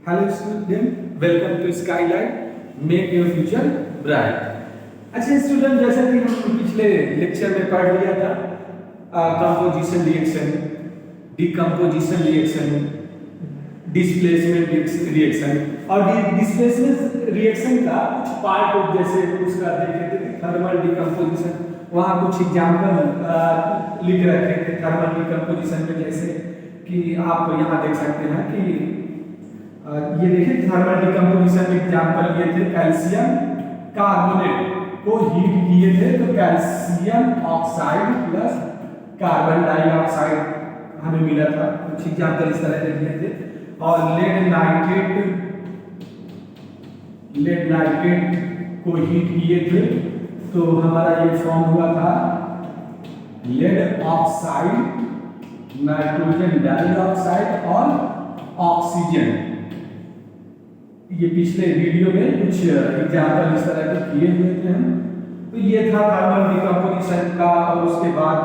Hello student, welcome to Skylight, make your future bright. अच्छा student, जैसा कि हम पिछले लेक्चर में पढ़ लिया था composition reaction, decomposition reaction, displacement reaction और डिस्प्लेसमेंट रिएक्शन का कुछ पार्ट जैसे उसका देखे थे थर्मल डिकम्पोजिशन, वहाँ कुछ एग्जाम्पल लिख रखे थे थर्मल डिकम्पोजिशन में, जैसे कि आप यहाँ देख सकते हैं कि ये देखिए थर्मल डिकम्पोजिशन में एग्जाम्पल लिए थे कैल्शियम कार्बोनेट को हीट किए थे तो calcium oxide plus carbon dioxide हमें मिला था। कुछ एग्जाम्पल इस तरह के दिए थे। और लेड नाइट्रेट को हीट किए थे तो हमारा ये फॉर्म हुआ था लेड ऑक्साइड, नाइट्रोजन डाइऑक्साइड और ऑक्सीजन। ये पिछले वीडियो में कुछ एग्जाम्पल इस तरह के किए हुए थे हम। तो ये था थर्मल डिकम्पोजिशन का। और उसके बाद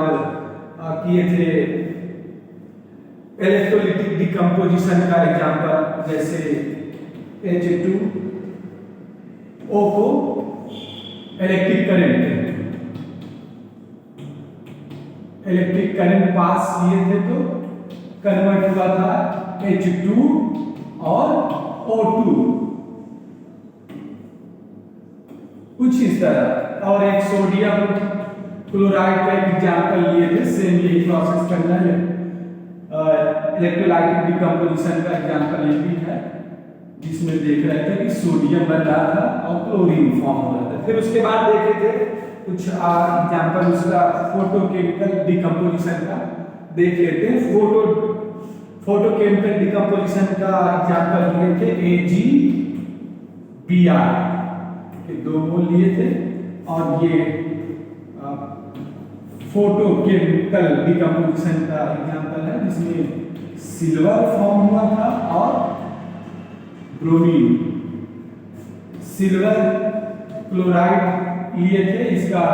किए थे इलेक्ट्रोलिटिक डिकम्पोजिशन का एग्जाम्पल, जैसे H2O को इलेक्ट्रिक करंट पास किए थे तो कन्वर्ट हुआ था H2 और O2, कुछ इस तरह। और एक सोडियम क्लोराइड का एग्जाम्पल लिए थे, सेम यही प्रोसेस करना है। इलेक्ट्रोलाइटिक डिकम्पोजिशन का एग्जाम्पल ये भी है, जिसमें देख रहे थे कि सोडियम बन रहा था और क्लोरीन फॉर्म हो रहा था। फिर उसके बाद देखे थे कुछ एग्जाम्पल उसका फोटोकेमिकल डिकम्पोजिशन का देख लेते हैं। फोटोकेमिकल डिकम्पोजिशन का एग्जाम्पल लिए थे AgBr के दो मोल लिए थे। और ये फोटोकेमिकल डिकम्पोजिशन का एग्जाम्पल है जिसमें सिल्वर फॉर्म हुआ था और ब्रोमीन। सिल्वर क्लोराइड लिए थे, इसका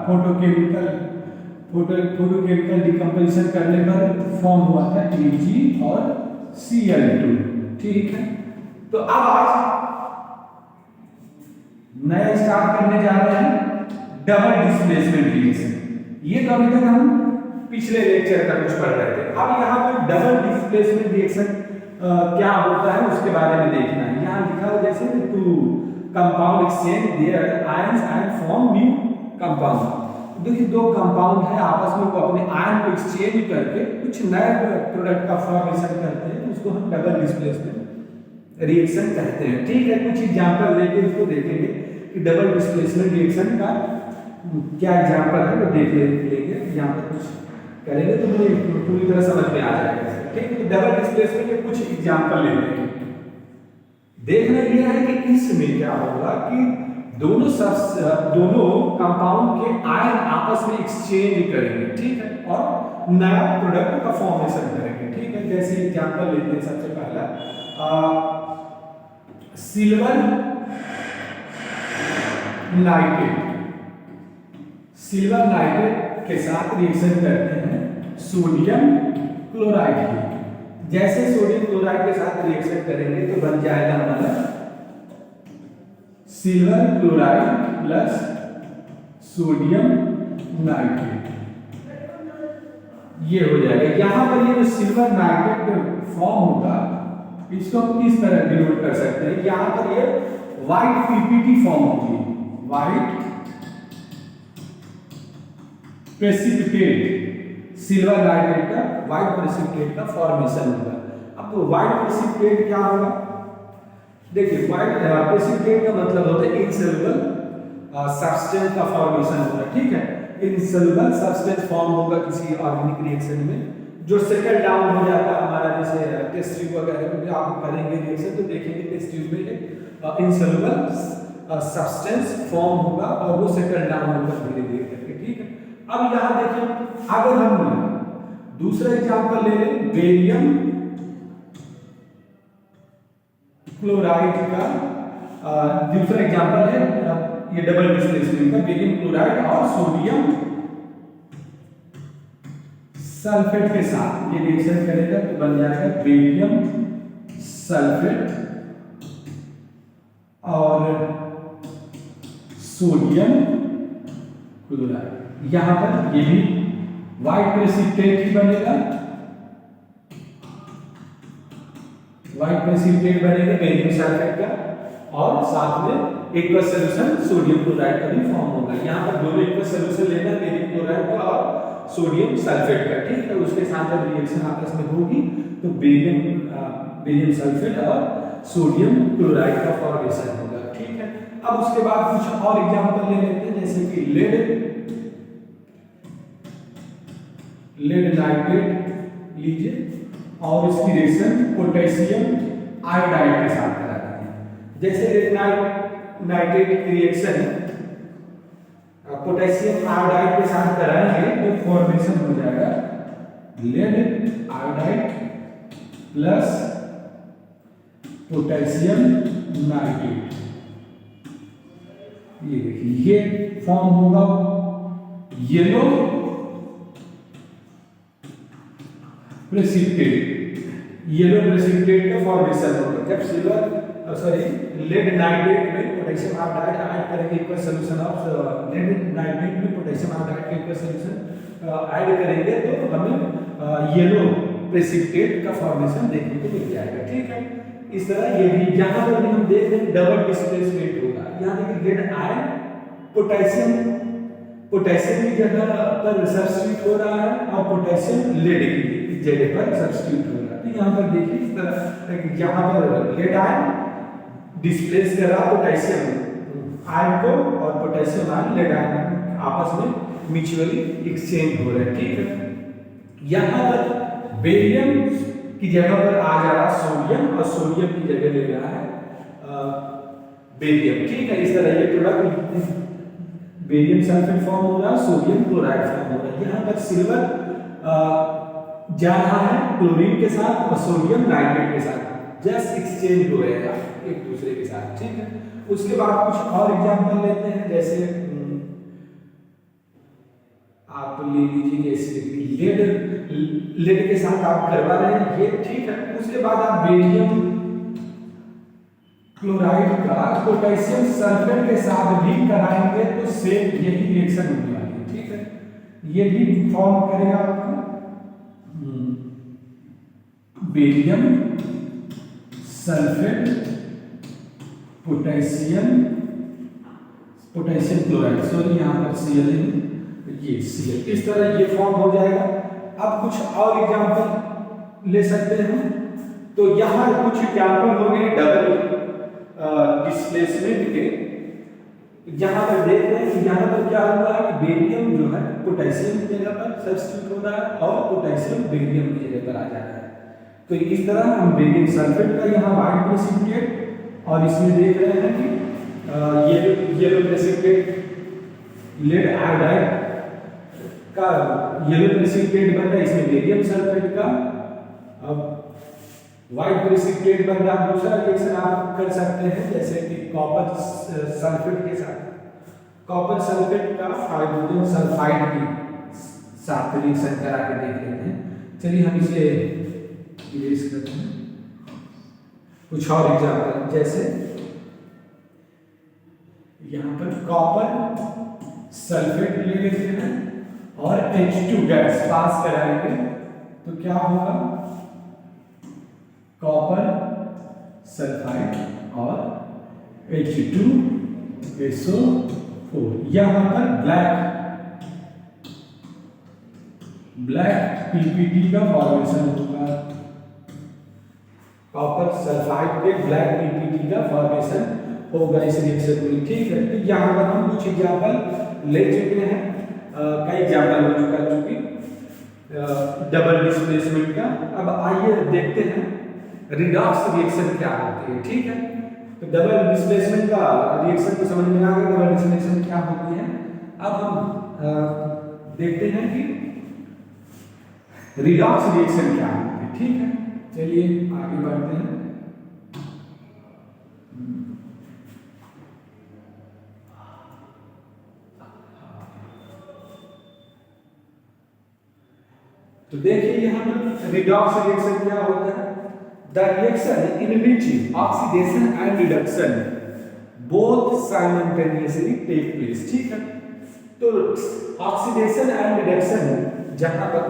फोटोकेमिकल डिकम्पोजिशन करने पर फॉर्म हुआ था Ag और Cl2। ठीक है, तो अब आज नया स्टार्ट करने जा रहे हैं डबल डिस्प्लेसमेंट रिएक्शन। ये तो अभी तक हम पिछले लेक्चर का कुछ पढ़ रहे थे। अब यहाँ पर डबल डिस्प्लेसमेंट रिएक्शन क्या होता है उसके बारे में देखना है। यहाँ लिखा हो जैसे two compound exchange their ions and form new compound. देखिए दो कंपाउंड है, आपस में वो अपने आयन को एक्सचेंज करके कुछ नए प्रोडक्ट का फॉर्मेशन करते हैं, उसको हम डबल डिस्प्लेसमेंट रिएक्शन कहते हैं। ठीक है, कुछ एग्जांपल लेके उसको देखेंगे कि डबल डिस्प्लेसमेंट रिएक्शन का क्या एग्जांपल है वो देख लेंगे। यहाँ पर कुछ करेंगे तो मुझे पूरी तरह समझ में आ जाएगा। ठीक है, डबल डिस्प्लेसमेंट के कुछ एग्जांपल लेते हैं। देखना यह है कि इसमें क्या होगा कि दोनों कंपाउंड के आयन आपस में एक्सचेंज करेंगे। ठीक है, और नया प्रोडक्ट का फॉर्मेशन करेंगे। ठीक है, जैसे एग्जांपल लेते हैं। सबसे पहला सिल्वर नाइट्रेट के साथ रिएक्शन करते हैं सोडियम क्लोराइड की। जैसे सोडियम क्लोराइड के साथ रिएक्शन करेंगे तो बन जाएगा हमारा silver chloride plus sodium nitrate. ये हो जाएगा। यहां पर ये जो सिल्वर नाइट्रेट फॉर्म होगा इसको हम किस तरह डिनोट कर सकते हैं। यहां पर ये व्हाइट पीपीटी फॉर्म होगी, व्हाइट प्रेसिपिटेट। सिल्वर नाइट्रेट का व्हाइट प्रेसिपिटेट का फॉर्मेशन होगा। अब तो व्हाइट प्रेसिपिटेट क्या होगा, देखिए व्हाइट प्रेसिपिटेट का मतलब होता है इनसॉल्युबल सब्सटेंस का फॉर्मेशन होगा। ठीक है, इनसॉल्युबल सब्सटेंस फॉर्म होगा किसी ऑर्गेनिक रिएक्शन में, जो सेटल डाउन हो जाता है हमारा। जैसे टेस्ट ट्यूब वगैरह में आप करेंगे रिएक्शन तो देखेंगे टेस्ट ट्यूब में इनसॉल्युबल सब्सटेंस फॉर्म होगा और वो सेटल डाउन होगा धीरे धीरे करके। ठीक है, अब यहां देखिए अगर हम दूसरा एग्जांपल ले लें बेरियम क्लोराइड का, दूसरा एग्जांपल है ये डबल डिस्प्लेसमेंट का, बेरियम क्लोराइड और सोडियम सल्फेट के साथ ये रिएक्शन करेगा तो बन जाएगा बेरियम सल्फेट और सोडियम क्लोराइड। यहां पर ये भी व्हाइट प्रेसिपिटेट ही बनेगा, व्हाइट प्रेसिपिटेट बनेगा बेरियम सल्फेट का, और साथ में एक्वस सॉल्यूशन सोडियम क्लोराइड का भी फॉर्म होगा। यहाँ पर दोनों एक्वस सॉल्यूशन लेना है, बेरियम क्लोराइड का और सोडियम सल्फेट का, ठीक है। उसके साथ जब रिएक्शन आपस में होगी तो बेरियम सल्फेट और सोडियम क्लोराइड का फॉर्मेशन होगा, ठीक है। अब उसके बाद कुछ और एग्जांपल ले लेते हैं, जैसे कि लेड नाइट्रेट लीजिए और इसकी रिएक्शन पोटेशियम आयोडाइड के साथ कराते हैं। जैसे लेड नाइट्रेट की रिएक्शन पोटेशियम आयोडाइड के साथ कराएंगे तो फॉर्मेशन हो जाएगा lead iodide plus potassium nitrate. ये देखिए ये फॉर्म होगा येलो प्रेसिपिटेट, येलो प्रेसिपिटेट का फॉर्मेशन होगा जब लेड नाइट्रेट में पोटेशियम आयोडाइड ऐड करेंगे, equal solution of lead nitrate में पोटेशियम आयोडाइड का इक्वल सॉल्यूशन ऐड करेंगे तो हमें येलो प्रेसिपिटेट का फॉर्मेशन देखने को मिल जाएगा, ठीक है। इस तरह ये भी यहाँ पर हम देख रहे हैं डबल डिस्प्लेसमेंट होगा। यहाँ देखिए लेड आयन पोटेशियम की जगह पर सब्स्टिट्यूट हो रहा है और पोटेशियम लेड की जगह पर सब्स्टिट्यूट हो रहा है। तो यहाँ पर देखिए इस तरह यहाँ पर लेड आयन डिस्प्लेस कर रहा पोटेशियम आयन को और पोटेशियम आयन लेड आयन आपस में म्यूचुअली एक्सचेंज हो रहे हैं, ठीक है। यहाँ पर बेरियम की जगह पर आ जा रहा सोडियम और सोडियम की जगह ले रहा है बेरियम, ठीक है। इस तरह ये प्रोडक्ट बेरियम सल्फेट फॉर्म हो रहा है, सोडियम क्लोराइड फॉर्म हो रहा है। यहाँ पर सिल्वर जा रहा है क्लोरीन के साथ और सोडियम नाइट्रेट के साथ, जस्ट एक्सचेंज हो रहे हैं एक दूसरे के साथ, ठीक है। उसके बाद कुछ और एग्जांपल लेते हैं, जैसे आप ले लीजिए जैसे लेड के साथ आप करवा रहे हैं ये, ठीक है। उसके बाद आप बेरियम क्लोराइड का पोटेशियम सल्फेट के साथ भी कराएंगे तो सेम यही रिएक्शन होने वाली है, ठीक है। ये भी फॉर्म करेगा आपका barium sulphate potassium chloride, sorry यहाँ पर Cl ये Cl, इस तरह ये फॉर्म हो जाएगा। अब कुछ और एग्जांपल ले सकते हैं, तो यहाँ कुछ एग्जांपल हो गए डबल डिस्प्लेसमेंट के। यहाँ पर देख रहे हैं कि यहाँ पर क्या हुआ है कि बेरियम जो है पोटेशियम की जगह पर सब्स्टिट्यूट हो रहा है और पोटेशियम बेरियम की जगह पर आ जा रहा है। तो इस तरह हम बेरियम सल्फेट का यहाँ व्हाइट प्रेसिपिटेट और इसमें देख रहे हैं कि येलो प्रेसिपिटेट लेड आयोडाइड का येलो प्रेसिपिटेट बन रहा है, इसमें बेरियम सल्फेट का अब व्हाइट प्रेसिपिटेट बन रहा है। दूसरा रिएक्शन आप कर सकते हैं जैसे कि कॉपर सल्फेट के साथ, कॉपर सल्फेट का हाइड्रोजन सल्फाइड के साथ रिएक्शन करा के देख लेते हैं। चलिए हम इसे इरेज करते हैं। कुछ और एग्जांपल, जैसे यहाँ पर कॉपर सल्फेट ले लेते हैं और H2 गैस पास कराएंगे तो क्या होगा, कॉपर सल्फाइड और H2SO4। यहाँ पर ब्लैक PPT का फॉर्मेशन होगा, कॉपर सल्फाइड के ब्लैक PPT का फॉर्मेशन होगा इस रिएक्शन में, ठीक है। तो यहाँ पर हम कुछ एग्जांपल ले चुके हैं, कई एग्जांपल हो चुकी डबल डिस्प्लेसमेंट का। अब आइए देखते हैं रिडॉक्स रिएक्शन क्या होती है, ठीक है। तो डबल डिस्प्लेसमेंट का रिएक्शन को समझ में आ गया, डबल डिस्प्लेसमेंट क्या होती है। अब हम देखते हैं कि रिडॉक्स रिएक्शन क्या होती है, ठीक है। चलिए आगे बढ़ते हैं। तो देखिए यहाँ पर रिडॉक्स रिएक्शन क्या होता है। The reaction in which oxidation and reduction both simultaneously take place, ठीक है। तो ऑक्सीडेशन एंड रिडक्शन जहां पर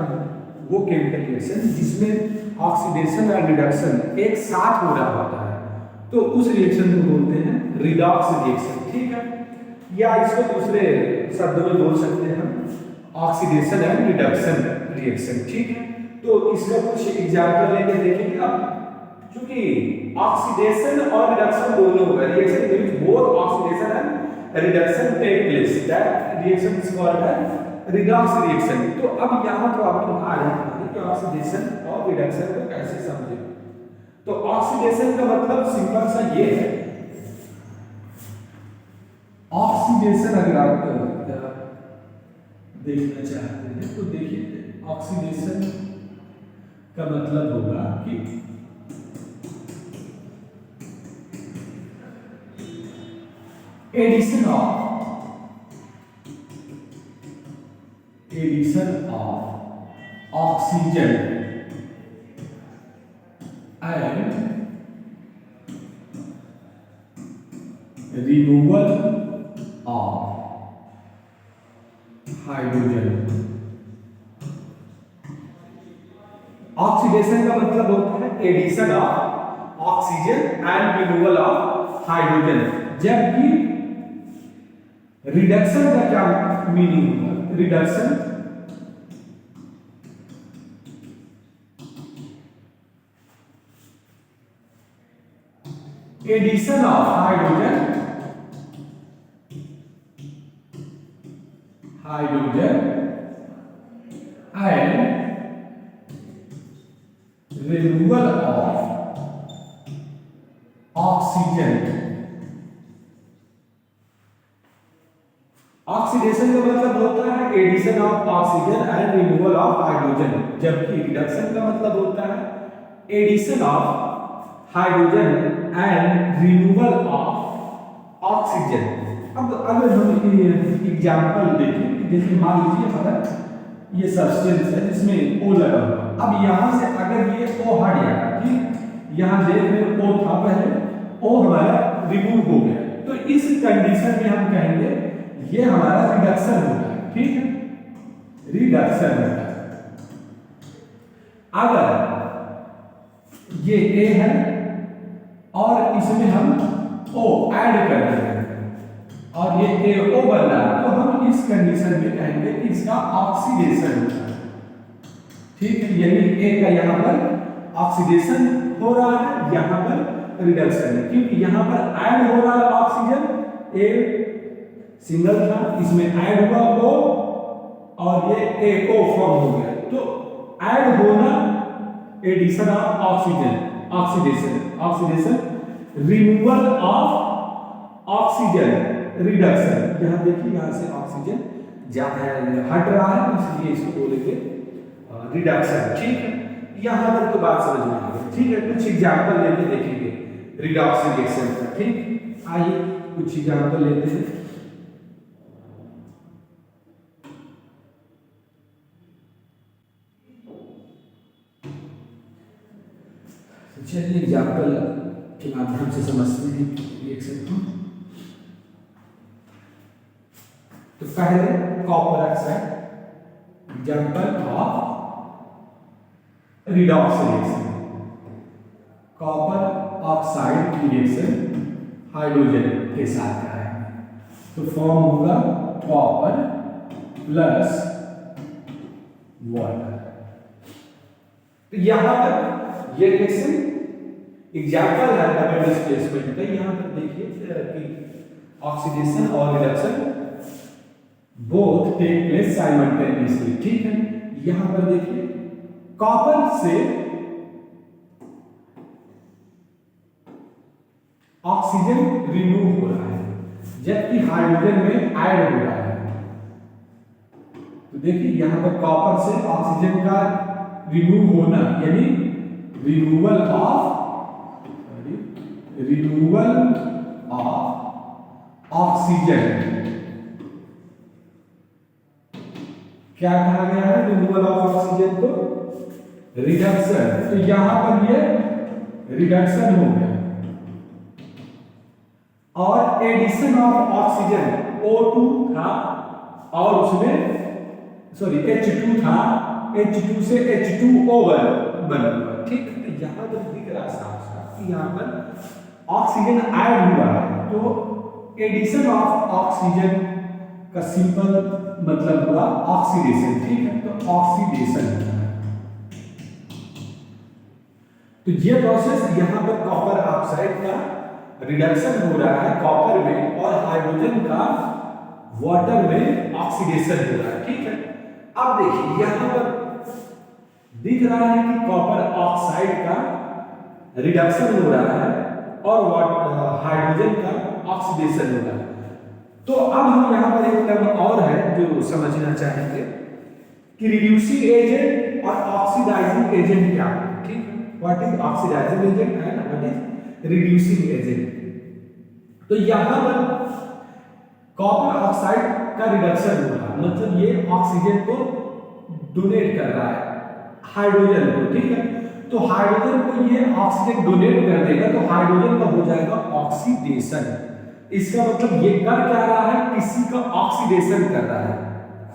वो केमिकल रिएक्शन जिसमें ऑक्सीडेशन और रिडक्शन एक साथ हो रहा होता है, तो उस रिएक्शन को बोलते हैं रिडॉक्स रिएक्शन, ठीक है। या इसको दूसरे शब्दों में बोल सकते हैं हम ऑक्सीडेशन एंड रिडक्शन रिएक्शन, ठीक है। तो इसका कुछ एग्जांपल लेके देखेंगे आप। क्योंकि ऑक्सीडेशन और रिडक्शन दोनों होगा, reaction in which both oxidation and reduction take place, that reaction is called as redox reaction. तो अब यहां प्रॉब्लम आ रही है कि ऑक्सीडेशन और रिडक्शन को कैसे समझें। तो ऑक्सीडेशन का मतलब सिंपल सा ये है, ऑक्सीडेशन अगर आप देखना चाहते हैं तो देखिए, ऑक्सीडेशन का मतलब होगा कि addition of oxygen and removal of hydrogen. Oxidation का मतलब होता है addition of oxygen and removal of hydrogen, जबकि रिडक्शन का क्या मीनिंग होगा? Reduction addition of hydrogen and removal of oxygen. Oxidation का मतलब होता है addition of oxygen and removal of hydrogen, जबकि रिडक्शन का मतलब होता है addition of hydrogen and removal of oxygen. अब अगर हम एग्जांपल देखें, जैसे मान लीजिए हमारा ये सब्सटेंस है जिसमें O लगा हुआ, अब यहां से अगर ये O हट जाएगा, ठीक, यहां देख रहे O था पहले, O हमारा रिमूव हो गया, तो इस कंडीशन में हम कहेंगे ये हमारा रिडक्शन होगा, ठीक है, रिडक्शन होगा। अगर ये A है और इसमें हम O ऐड कर रहे हैं और ये AO बन रहा है, तो हम इस कंडीशन में कहेंगे कि इसका ऑक्सीडेशन होता है, ठीक है। यानी A का यहां पर ऑक्सीडेशन हो रहा है, यहां पर रिडक्शन है, क्योंकि यहां पर ऐड हो रहा है ऑक्सीजन, A सिंगल था, इसमें ऐड हुआ O और ये AO फॉर्म हो गया, तो ऐड होना addition of oxygen, oxidation removal of oxygen, reduction. यहां देखिए, यहां से ऑक्सीजन हट रहा है, इसलिए इसको बोलेंगे रिडक्शन, ठीक है। यहां तक तो बात समझ में आ गई, ठीक है। कुछ एग्जांपल लेके देखेंगे रिडॉक्स रिएक्शन का, ठीक। आइए कुछ एग्जांपल लेते हैं। चलिए एग्जांपल के माध्यम से समझते हैं रिएक्शन को। तो पहले copper oxide, example of redox reaction, copper oxide reaction hydrogen के साथ का है, तो फॉर्म होगा कॉपर प्लस वाटर। तो यहां पर ये रिएक्शन एग्जांपल है डबल डिस्प्लेसमेंट का। यहां पर देखिए कि ऑक्सीडेशन और reduction both take place simultaneously, ठीक है। यहां पर देखिए कॉपर से ऑक्सीजन रिमूव हो रहा है, जबकि हाइड्रोजन में ऐड हो रहा है। तो देखिए यहां पर कॉपर से ऑक्सीजन का रिमूव होना, यानी रिमूवल ऑफ ऑक्सीजन, क्या कहा गया है रिमूवल ऑफ ऑक्सीजन को? रिडक्शन। तो यहां पर ये रिडक्शन हो गया और और एडिशन ऑफ ऑक्सीजन O2 था और उसमें सॉरी H2 था, H2 से H2O बना हुआ, ठीक है। तो यहाँ पर दिख रहा साफ साफ कि यहाँ पर ऑक्सीजन ऐड हुआ है, तो एडिशन ऑफ ऑक्सीजन का सिंपल मतलब हुआ ऑक्सीडेशन, ठीक है। तो ऑक्सीडेशन होता है, तो ये प्रोसेस यहाँ पर कॉपर ऑक्साइड का रिडक्शन हो रहा है कॉपर में और हाइड्रोजन का वाटर में ऑक्सीडेशन हो रहा है, ठीक है। अब देखिए यहाँ पर दिख रहा है कि कॉपर ऑक्साइड का रिडक्शन हो रहा है और हाइड्रोजन का ऑक्सीडेशन हो रहा है। तो अब हम यहाँ पर एक टर्म और है जो समझना चाहेंगे कि रिड्यूसिंग एजेंट और ऑक्सीडाइजिंग एजेंट क्या है, ठीक है। What is oxidising agent and what is reducing agent. तो यहाँ पर कॉपर ऑक्साइड का रिडक्शन हो रहा है, मतलब ये ऑक्सीजन को डोनेट कर रहा है हाइड्रोजन को, ठीक है। तो हाइड्रोजन को ये ऑक्सीजन डोनेट कर देगा तो हाइड्रोजन का हो जाएगा ऑक्सीडेशन। इसका मतलब ये कर क्या रहा है, किसी का ऑक्सीडेशन कर रहा है,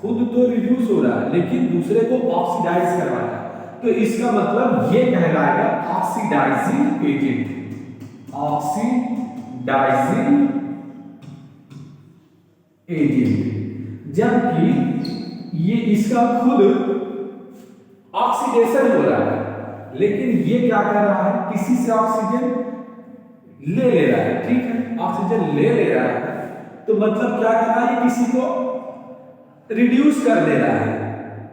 खुद तो रिड्यूस हो रहा है लेकिन दूसरे को ऑक्सीडाइज करवा रहा है, तो इसका मतलब ये कहलाएगा ऑक्सीडाइजिंग एजेंट, ऑक्सीडाइजिंग एजेंट। जबकि ये इसका खुद ऑक्सीडेशन हो रहा है लेकिन ये क्या कर रहा है, किसी से ऑक्सीजन ले रहा है, ठीक है। ऑक्सीजन ले रहा है तो मतलब क्या कर रहा है, किसी को रिड्यूस कर दे रहा है,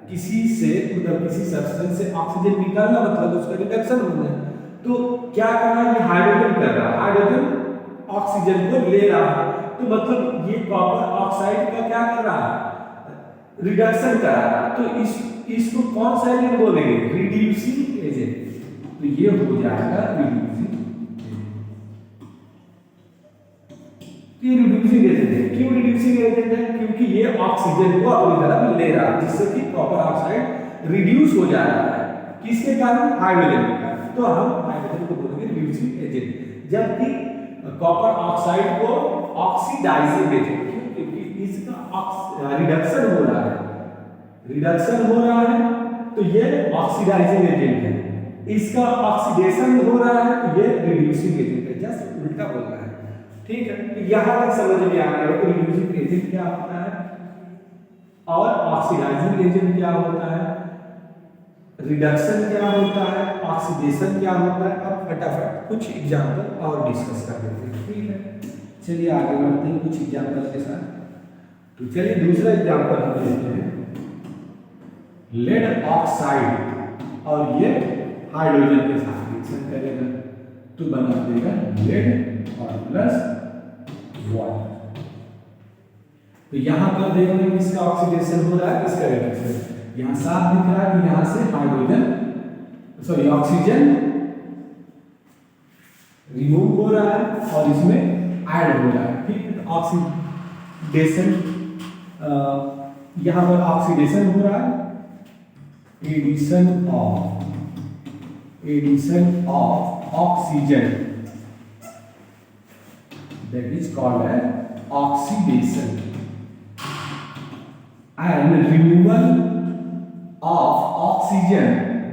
किसी से मतलब किसी सब्सटेंस से ऑक्सीजन निकालना मतलब उसका रिडक्शन होना है। तो क्या कर रहा है, ये हाइड्रोजन कर रहा है, हाइड्रोजन ऑक्सीजन को ले रहा है, तो मतलब ये कॉपर ऑक्साइड का क्या कर रहा है, रिडक्शन करा रहा है। तो इसको कौन सा एजेंट बोलेंगे, रिड्यूसिंग एजेंट। तो ये हो जाएगा रिड्यूसिंग एजेंट है। क्यों रिड्यूसिंग एजेंट है, क्योंकि ये ऑक्सीजन को अपनी तरफ ले रहा है जिससे कि कॉपर ऑक्साइड रिड्यूस हो जा रहा है, किसके कारण, हाइड्रोजन के कारण। तो हम हाइड्रोजन को बोलेंगे रिड्यूसिंग एजेंट, जबकि कॉपर ऑक्साइड को ऑक्सीडाइजिंग एजेंट, क्योंकि इसका रिडक्शन हो रहा है, रिडक्शन हो रहा है तो ये ऑक्सीडाइजिंग एजेंट है, इसका ऑक्सीडेशन हो रहा है तो ये रिड्यूसिंग एजेंट है। जस्ट उल्टा बोल रहा है, ठीक है। तो यहां तक समझ में आ गया कि रिड्यूसिंग एजेंट क्या होता है और ऑक्सीडाइजिंग एजेंट क्या होता है, रिडक्शन क्या होता है, ऑक्सीडेशन क्या होता है। अब फटाफट कुछ एग्जांपल और डिस्कस कर लेते हैं, ठीक है। चलिए आगे बढ़ते हैं कुछ एग्जांपल के साथ। तो चलिए दूसरा एग्जांपल हम लेते हैं, लेड ऑक्साइड और ये हाइड्रोजन के साथ रिएक्शन करेगा तो बना देगा लेड और प्लस वाटर। तो यहां पर देखो किसका ऑक्सीडेशन हो रहा है, किसका रिडक्शन। यहां साफ दिख रहा है कि यहां से हाइड्रोजन सॉरी ऑक्सीजन रिमूव हो रहा है और इसमें ऐड हो रहा है, ठीक है। ऑक्सीडेशन यहां पर ऑक्सीडेशन हो रहा है, addition of oxygen, that is called as oxidation, and removal of oxygen,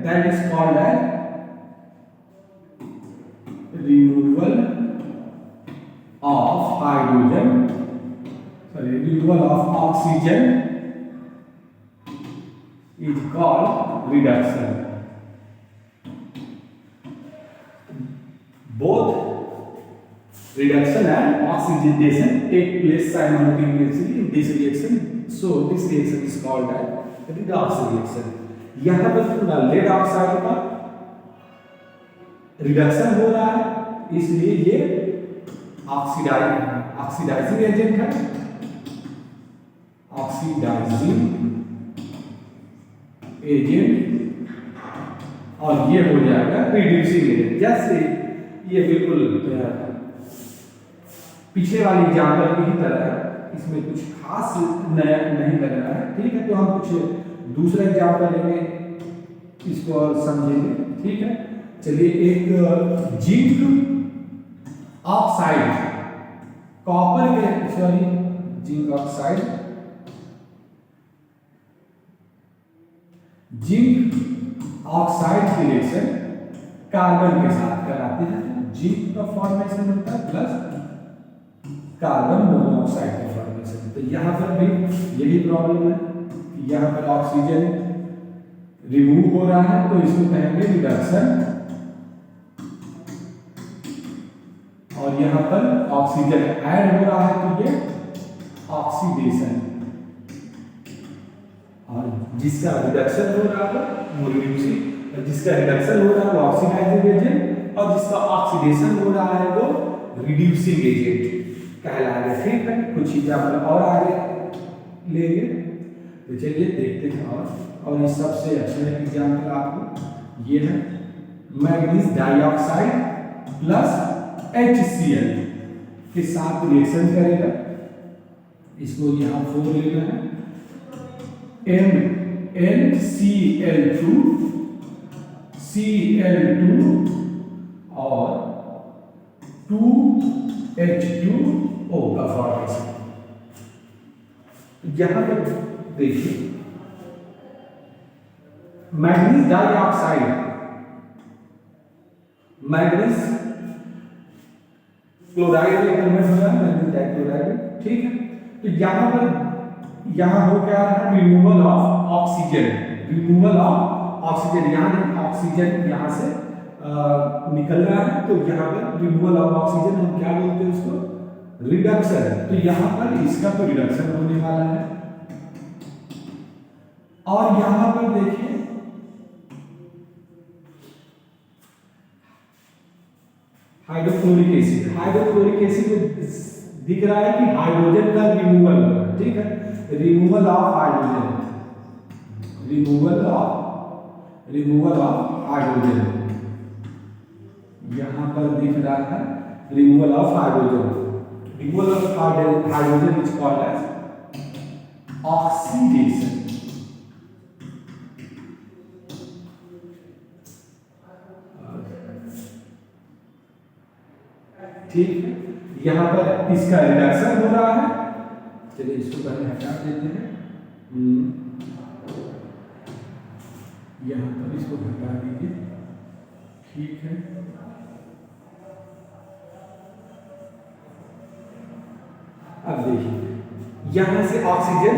that is called as removal of hydrogen, sorry, removal of oxygen is called reduction. Both reduction and oxidation take place simultaneously in this reaction, so this reaction is called as redox reaction. यहाँ पर पूरा lead oxide का reduction हो रहा है इसलिए ये oxidising agent है, ऑक्सीडाइजिंग एजेंट, और ये हो जाएगा रिड्यूसिंग एजेंट। जैसे ये बिल्कुल पिछले वाली एग्जाम्पल की ही तरह है, इसमें कुछ खास नया नहीं लग रहा है, ठीक है। तो हम कुछ दूसरा एग्जाम्पल लेंगे, इसको और समझेंगे, ठीक है। चलिए एक जिंक ऑक्साइड कॉपर के sorry zinc oxide, zinc oxide की रिएक्शन कार्बन के साथ कराते हैं, जिंक का फॉर्मेशन होता है प्लस कार्बन मोनोऑक्साइड का फॉर्मेशन। तो यहाँ पर भी यही प्रॉब्लम है कि यहाँ पर ऑक्सीजन रिमूव हो रहा है, तो इसको कहेंगे रिडक्शन, और यहाँ पर ऑक्सीजन ऐड हो रहा है तो ये ऑक्सीडेशन, और जिसका रिडक्शन हो रहा है वो रिड्यूसिंग, जिसका रिडक्शन हो रहा है वो ऑक्सीडाइजिंग एजेंट, और जिसका ऑक्सीडेशन हो रहा है वो रिड्यूसिंग एजेंट कहलाएगा। ठीक है, कुछ एग्जाम्पल और आगे लेंगे, तो चलिए देखते हैं। और इस सबसे अच्छा एग्जाम्पल आपको ये है मैग्नीज डाइऑक्साइड प्लस HCl के साथ रिएक्शन करेगा, इसको यहाँ 4 लेना है, MnCl2 Cl2 और 2H2O का फॉर्मेशन। यहां पर देखिए मैग्नीज डाइऑक्साइड, मैग्नीज क्लोराइड में कन्वर्ट हो रहा है, मैग्नीज डाइक्लोराइड। ठीक है, तो यहां पर यहां हो क्या है, removal of oxygen, removal of oxygen, यहां ऑक्सीजन यहां से निकल रहा है, तो यहां पर रिमूवल ऑफ ऑक्सीजन हम क्या बोलते हैं उसको, रिडक्शन। तो यहां पर इसका तो रिडक्शन होने वाला है, और यहां पर देखिए हाइड्रोक्लोरिक एसिड, हाइड्रोक्लोरिक एसिड में दिख रहा है कि हाइड्रोजन का रिमूवल हो रहा है। ठीक है, removal of hydrogen, removal of hydrogen, यहां पर दिख रहा है removal of hydrogen, removal of hydrogen is called as oxidation. ठीक है, यहां पर इसका रिडक्शन हो रहा है, चलिए इसको पहले हटा देते हैं, यहां पर इसको हटा दीजिए। ठीक है, अब देखिए यहां से ऑक्सीजन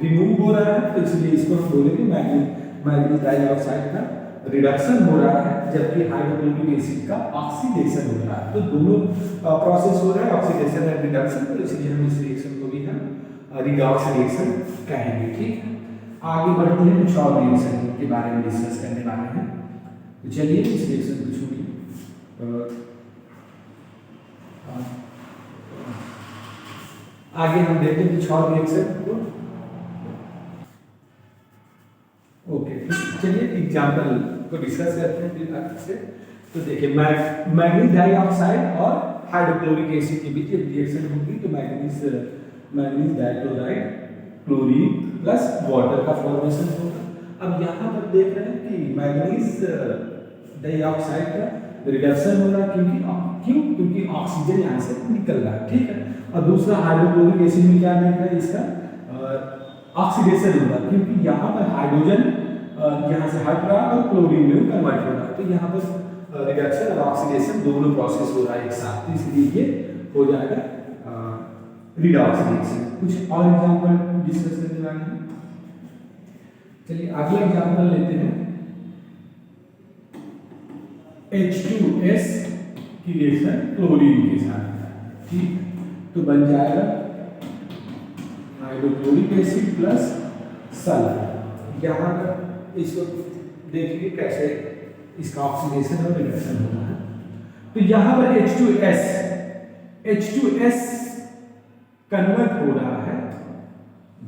रिमूव हो रहा है, तो इसलिए इसको हम बोलेंगे मैग्नीज डाइऑक्साइड का रिडक्शन हो रहा है, जबकि हाइड्रोक्लोरिक एसिड का ऑक्सीडेशन हो रहा है। तो दोनों प्रोसेस हो रहा है, ऑक्सीडेशन एंड रिडक्शन, तो इसलिए हम इस रिएक्शन को भी हम रिडॉक्स रिएक्शन कहेंगे। ठीक है, आगे बढ़ते हैं, कुछ और रिएक्शन के बारे में डिस्कस करने वाले हैं। तो चलिए इस रिएक्शन को छोड़िए, आगे हम देखते हैं कुछ और रिएक्शन को। ओके, चलिए एग्जाम्पल को डिस्कस करते हैं फिर आगे से। तो देखिए मैग्नीज डाइऑक्साइड और हाइड्रोक्लोरिक एसिड के बीच रिएक्शन होगी, तो manganese dichloride chlorine plus water का फॉर्मेशन होगा। अब यहाँ पर देख रहे हैं कि मैग्नीज डाइऑक्साइड का रिडक्शन हो रहा है, क्योंकि ऑक्सीजन यहाँ से निकल रहा है। ठीक है, और दूसरा हाइड्रोक्लोरिक एसिड में क्या देख रहे हैं, इसका ऑक्सीडेशन हो रहा है, क्योंकि यहाँ पर हाइड्रोजन यहाँ से हट रहा है और क्लोरीन में कन्वर्ट हो रहा है, तो यहाँ पर रिडक्शन और ऑक्सीडेशन दोनों प्रोसेस हो रहा है एक साथ, तो इसलिए ये हो जाएगा रिडॉक्स रिएक्शन। कुछ और एग्जांपल डिस्कस करने वाले हैं, चलिए अगला एग्जांपल लेते हैं, H2S की रिएक्शन क्लोरीन के साथ। ठीक, तो बन जाएगा हाइड्रोक्लोरिक एसिड प्लस सल्फर। यहाँ पर इसको देखिए कैसे इसका ऑक्सीडेशन और रिडक्शन हो रहा है। तो यहाँ पर H2S कन्वर्ट हो रहा है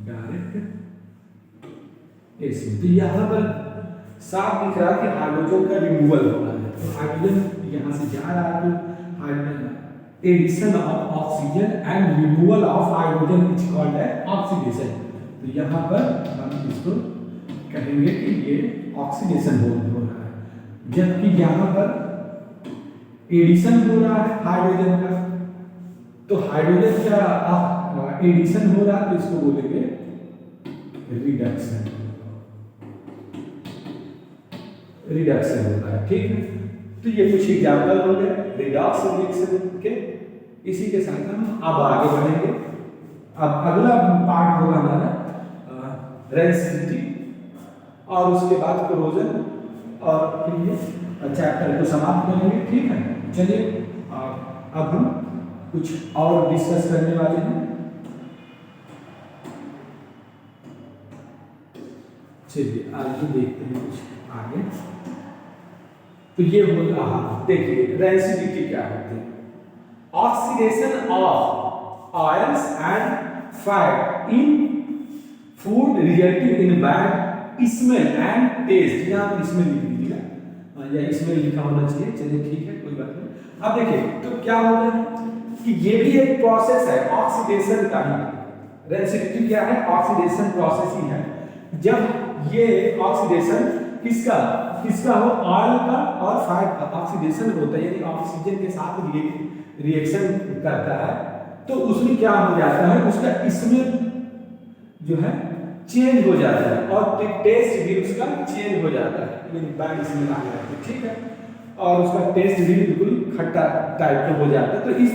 डायरेक्ट एसिड, तो यहाँ पर साफ दिख रहा है कि हाइड्रोजन का रिमूवल हो रहा है, तो हाइड्रोजन यहाँ से जा रहा है, तो hydrogen addition of oxygen and removal of hydrogen is called as oxidation. तो यहाँ पर हम इसको कहेंगे कि ये ऑक्सीडेशन हो रहा है, जबकि यहाँ पर एडिशन हो रहा है हाइड्रोजन का, तो हाइड्रोजन का एडिशन हो रहा है तो इसको बोलेंगे रिडक्शन, रिडक्शन होता है, ठीक है। तो ये कुछ एग्जाम्पल हो गए रिडॉक्स रिएक्शन के। इसी के साथ हम अब आगे बढ़ेंगे। अब अगला पार्ट होगा हमारा रेंसिडिटी, और उसके बाद कोरोजन, और ये चैप्टर को समाप्त करेंगे, ठीक है। चलिए अब हम कुछ और डिस्कस करने वाले हैं। चलिए आगे देखते हैं कुछ आगे। तो ये बोल रहा, देखिए रेंसिडिटी क्या होती है। Oxidation of ions and fat in food resulting in bad smell and taste. यहाँ इसमें लिख दीजिएगा या इसमें लिखा होना चाहिए, चलिए ठीक है, कोई बात नहीं। अब देखिए तो क्या होता है कि ये भी एक प्रोसेस है ऑक्सीडेशन का ही। रेंसिडिटी क्या है? ऑक्सीडेशन प्रोसेस ही है। जब ये ऑक्सीडेशन किसका किसका हो, ऑयल का और फैट का ऑक्सीडेशन होता है, यानी ऑक्सीजन के साथ रिएक्शन करता है, तो उसमें क्या हो जाता है, उसका स्मेल जो है चेंज हो जाता है और टेस्ट भी उसका चेंज हो जाता है, यानी बैड स्मेल आ जाती है, ठीक है। और उसका टेस्ट भी बिल्कुल खट्टा टाइप का हो जाता है। तो इस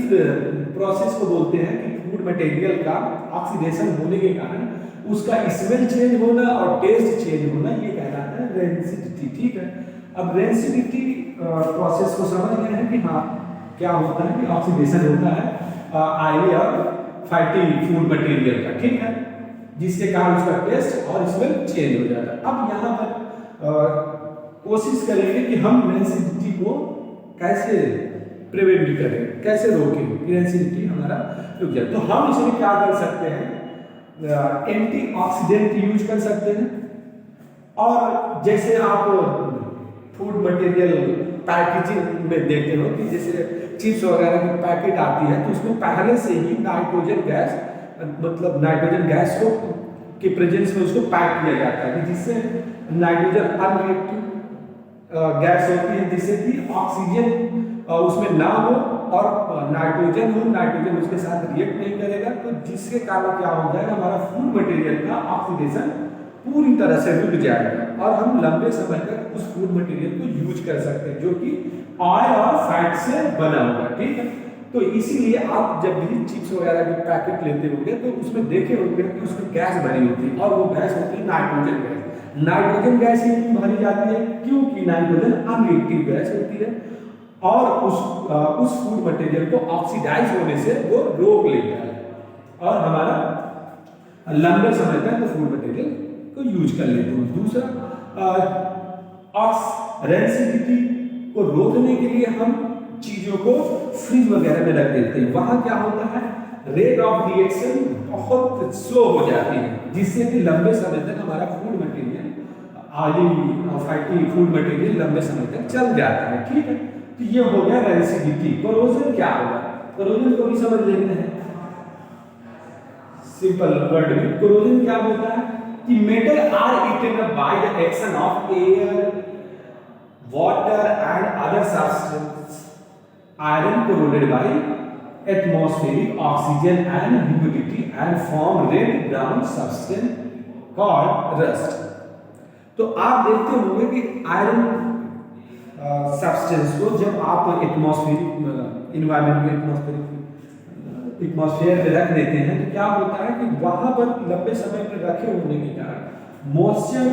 प्रोसेस को बोलते हैं कि फूड मटेरियल का ऑक्सीडेशन होने के कारण उसका स्मेल चेंज होना और टेस्ट चेंज होना, ये कहलाता है रेंसिडिटी, ठीक है। अब रेंसिडिटी प्रोसेस को समझ गए हैं कि हाँ क्या होता है कि ऑक्सीडेशन होता है ऑयली और फैटी फूड मटेरियल का, ठीक है, जिसके कारण उसका टेस्ट और स्मेल चेंज हो जाता है। अब यहाँ पर कोशिश करेंगे कि हम रेंसिडिटी को कैसे प्रिवेंट करें, कैसे रोकें कि रेंसिडिटी हमारा रुक जाए। तो हम इसमें क्या कर सकते हैं, एंटीऑक्सीडेंट यूज कर सकते हैं। और जैसे आप फूड मटेरियल पैकेजिंग में देखते हो कि जैसे चिप्स वगैरह की पैकेट आती है तो उसमें पहले से ही नाइट्रोजन गैस, मतलब नाइट्रोजन गैस को के प्रेजेंस में उसको पैक किया जाता है, जिससे नाइट्रोजन अनरिएक्टिव गैस होती है, जिससे कि ऑक्सीजन उसमें ना हो और नाइट्रोजन हो, नाइट्रोजन उसके साथ रिएक्ट नहीं करेगा, तो जिसके कारण क्या हो जाएगा, हमारा फूड मटेरियल का ऑक्सीडेशन पूरी तरह से रुक जाएगा और हम लंबे समय तक उस फूड मटेरियल को यूज कर सकते हैं जो कि ऑयल और फैट से बना हुआ, ठीक है। तो इसीलिए आप जब भी चिप्स वगैरह के पैकेट लेते होंगे तो उसमें देखे होंगे कि उसमें गैस भरी होती है और वो गैस होती है नाइट्रोजन गैस। नाइट्रोजन गैस ही भरी जाती है क्योंकि नाइट्रोजन अनरिएक्टिव गैस होती है और उस फूड मटेरियल को ऑक्सीडाइज होने से वो रोक लेता है और हमारा लंबे समय तक वो फूड मटेरियल को यूज कर लेते हैं। दूसरा, रेंसिडिटी को रोकने के लिए हम चीजों को फ्रिज वगैरह में रख देते हैं। वहां क्या होता है, रेट ऑफ रिएक्शन बहुत स्लो हो जाती है, जिससे कि लंबे समय तक हमारा फूड मटेरियल ऑयली और फैटी फूड मटेरियल लंबे समय तक चल जाता है, ठीक है। तो ये हो गया रेंसिडिटी। कोरोजन क्या होगा, कोरोजन को भी समझ लेते हैं सिंपल वर्ड में। कोरोजन क्या होता है कि metal are eaten by the action of air, water and other substance. Iron corroded by atmospheric oxygen and humidity and form red brown substance called rust। तो आप देखते होंगे कि आयरन सब्सटेंस को जब आप एटमॉस्फेरिक इन्वायरमेंट में एटमॉस्फेयर में रख देते हैं तो क्या होता है कि वहां पर लंबे समय पर रखे होने के कारण मॉइस्चर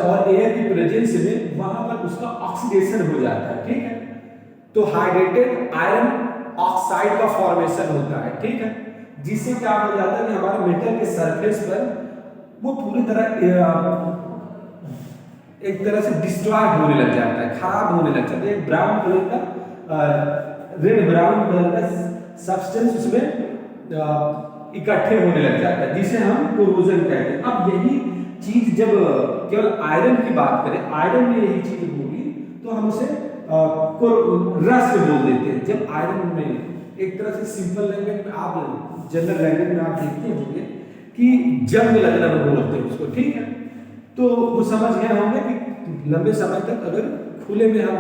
और एयर की प्रेजेंस में वहां पर उसका ऑक्सीडेशन हो जाता है, ठीक है। तो हाइड्रेटेड आयरन ऑक्साइड का फॉर्मेशन होता है, ठीक है, जिससे क्या हो जाता है कि हमारे मेटल के सरफेस पर वो पूरी तरह एक तरह से डिस्ट्रॉय होने लग जाता है, खराब होने लग जाता है। एक ब्राउन कलर का रेड ब्राउन कलर का सब्सटेंस उसमें इकट्ठे होने लग जाता है, जिसे हम कोरोजन कहते हैं। अब यही चीज जब केवल आयरन की बात करें, आयरन में यही चीज होगी तो हम उसे रस्ट बोल देते हैं। जब आयरन में एक तरह से सिंपल लैंग्वेज में, आप जनरल लैंग्वेज में आप देखते होंगे कि जंग लगना बोलते हैं उसको, ठीक है। तो वो समझ गए होंगे कि लंबे समय तक अगर खुले में हम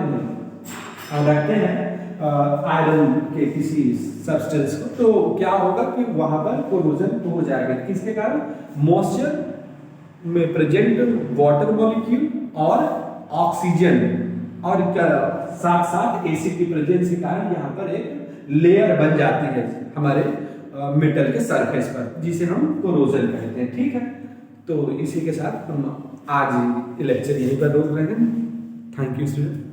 रखते हैं आयरन के किसी सब्सटेंस को, तो क्या होगा कि वहां पर कोरोजन हो जाएगा। किसके कारण? मॉइस्चर में प्रेजेंट वाटर मॉलिक्यूल और ऑक्सीजन और साथ साथ एसिड की प्रेजेंस के कारण यहाँ पर एक लेयर बन जाती है हमारे मेटल के सरफेस पर, जिसे हम कोरोजन कहते हैं। ठीक है, तो इसी के साथ हम आज लेक्चर यहीं पर रोक रहे हैं। Thank you student.